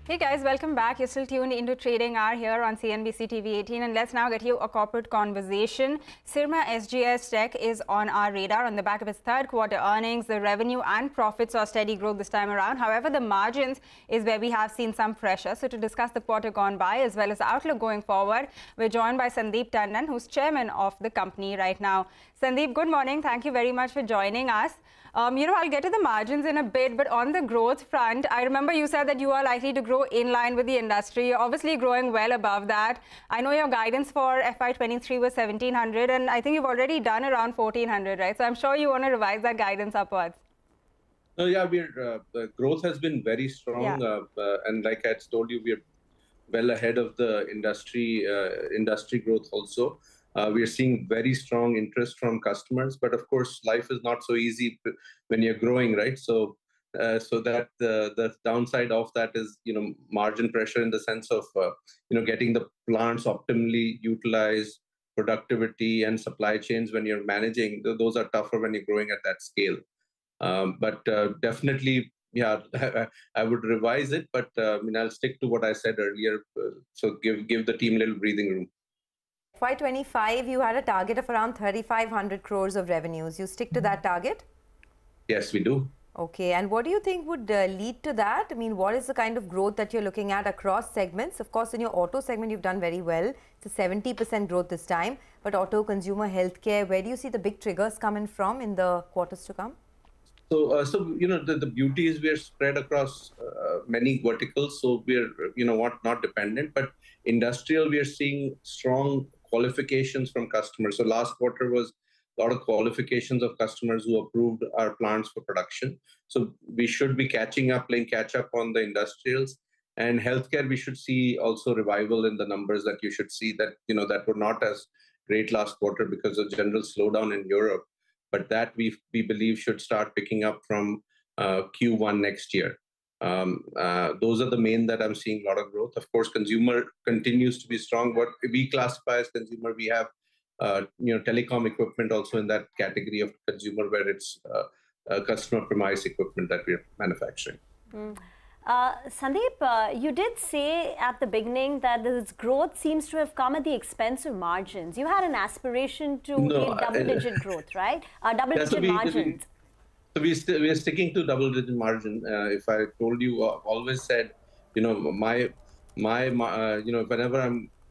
Hey guys, welcome back. You're still tuned into Trading Hour here on CNBC TV 18, and let's now get you a corporate conversation. Syrma SGS Tech is on our radar on the back of its third quarter earnings. The revenue and profits saw steady growth this time around. However, the margins is where we have seen some pressure. So to discuss the quarter gone by as well as the outlook going forward, we're joined by Sandeep Tandon, who's chairman of the company right now. Sandeep, good morning. Thank you very much for joining us. I'll get to the margins in a bit, but on the growth front, I remember you said that you are likely to grow in line with the industry. You're obviously growing well above that. I know your guidance for FY23 was 1,700, and I think you've already done around 1,400, right? So I'm sure you want to revise that guidance upwards. No, yeah, the growth has been very strong, and like I told you, we're well ahead of the industry growth also. We are seeing very strong interest from customers, but of course, life is not so easy when you're growing, right? So that the downside of that is, margin pressure in the sense of, getting the plants optimally utilized, productivity and supply chains when you're managing. Those are tougher when you're growing at that scale. But definitely, yeah, I would revise it, but I'll stick to what I said earlier. So give the team a little breathing room. FY25, you had a target of around 3,500 crores of revenues. You stick to that target? Yes, we do. Okay, and what do you think would lead to that? I mean, what is the kind of growth that you're looking at across segments? Of course, in your auto segment, you've done very well. It's a 70% growth this time. But auto, consumer, healthcare, where do you see the big triggers coming from in the quarters to come? So the beauty is we're spread across many verticals. So we're, not dependent. But industrial, we are seeing strong qualifications from customers. So last quarter was a lot of qualifications of customers who approved our plants for production. So we should be playing catch up on the industrials. And healthcare, we should see also revival in the numbers that you should see that, that were not as great last quarter because of general slowdown in Europe. But that we believe should start picking up from Q1 next year. Those are the main that I'm seeing a lot of growth. Of course, consumer continues to be strong. What we classify as consumer, we have telecom equipment also in that category of consumer, where it's customer premise equipment that we're manufacturing. Sandeep, you did say at the beginning that this growth seems to have come at the expense of margins. You had an aspiration to hit double-digit growth, right? Double-digit margins. So we are sticking to double-digit margin. If I told you, always said, whenever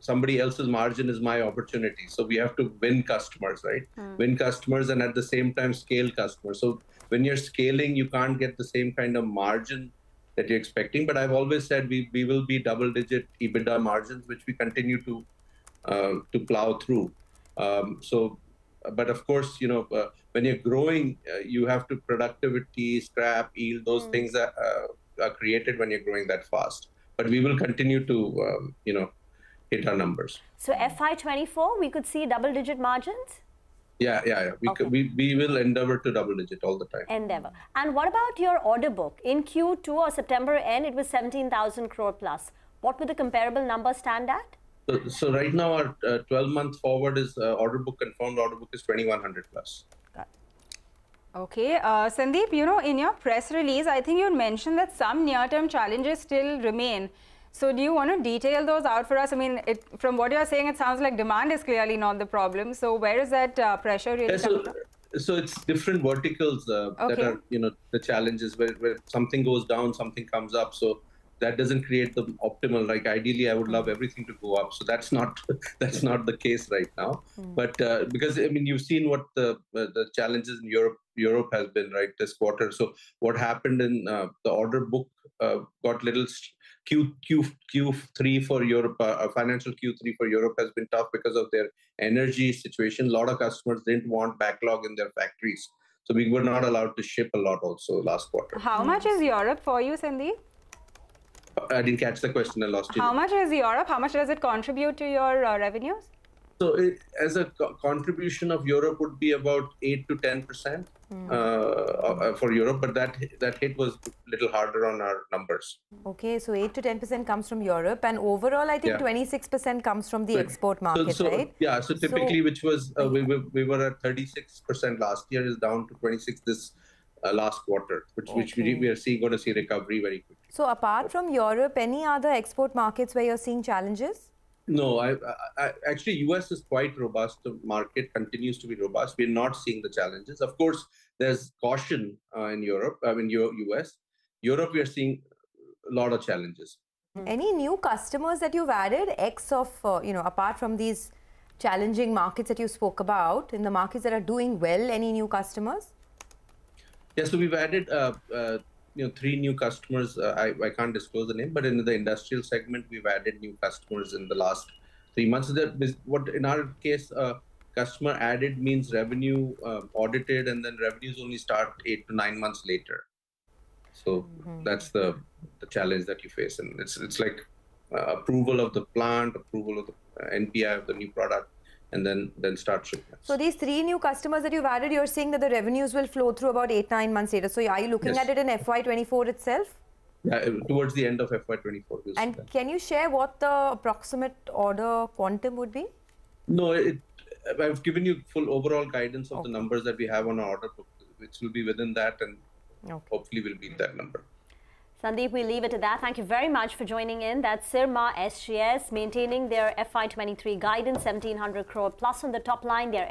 somebody else's margin is my opportunity. So we have to win customers, right? Win customers and at the same time scale customers. So when you're scaling, you can't get the same kind of margin that you're expecting. But I've always said we will be double-digit EBITDA margins, which we continue to plow through. But of course, when you're growing, you have to productivity, scrap, yield, those things that are created when you're growing that fast. But we will continue to, hit our numbers. So FY24, we could see double-digit margins? Yeah. We will endeavor to double-digit all the time. Endeavor. And what about your order book? In Q2 or September end, it was 17,000 crore plus. What would the comparable number stand at? So right now, our 12-month forward is confirmed order book is 2,100 plus. Okay, Sandeep, in your press release, I think you mentioned that some near-term challenges still remain. So do you want to detail those out for us? I mean, from what you're saying, it sounds like demand is clearly not the problem. So where is that pressure really coming from? So it's different verticals that are, the challenges where something goes down, something comes up. So that doesn't create the optimal. Like ideally, I would love everything to go up. So that's not the case right now. But because you've seen what the challenges in Europe has been right this quarter. So what happened in the order book got little Q3 for Europe. Financial Q3 for Europe has been tough because of their energy situation. A lot of customers didn't want backlog in their factories. So we were not allowed to ship a lot also last quarter. How much is Europe for you, Sandeep? I didn't catch the question. I lost you. How much is Europe? How much does it contribute to your revenues? So as a contribution of Europe would be about 8 to 10% for Europe, but that hit was a little harder on our numbers. Okay, so 8 to 10% comes from Europe, and overall, I think 26% comes from the export market, right? Yeah, so typically, which was we were at 36% last year, is down to 26 this last quarter, which we are going to see recovery very quickly. So apart from Europe, any other export markets where you're seeing challenges? No, actually, US is quite robust. The market continues to be robust. We're not seeing the challenges. Of course, there's caution in Europe. I mean, US. Europe, we are seeing a lot of challenges. Any new customers that you've added, apart from these challenging markets that you spoke about, in the markets that are doing well, any new customers? Yeah, so we've added 3 new customers. I can't disclose the name, but in the industrial segment, we've added new customers in the last 3 months. What in our case, customer added means revenue audited, and then revenues only start 8 to 9 months later. So that's the challenge that you face, and it's like approval of the plant, approval of the NPI of the new product, and then start shipments. So these 3 new customers that you've added, you're saying that the revenues will flow through about 8-9 months later. So are you looking at it in FY24 itself? Yeah, towards the end of FY24. And can you share what the approximate order quantum would be? No, I've given you full overall guidance of the numbers that we have on our order book, which will be within that, and hopefully we'll beat that number. Sandeep, we leave it at that. Thank you very much for joining in. That's Syrma SGS maintaining their FY23 guidance, 1,700 crore plus on the top line. They're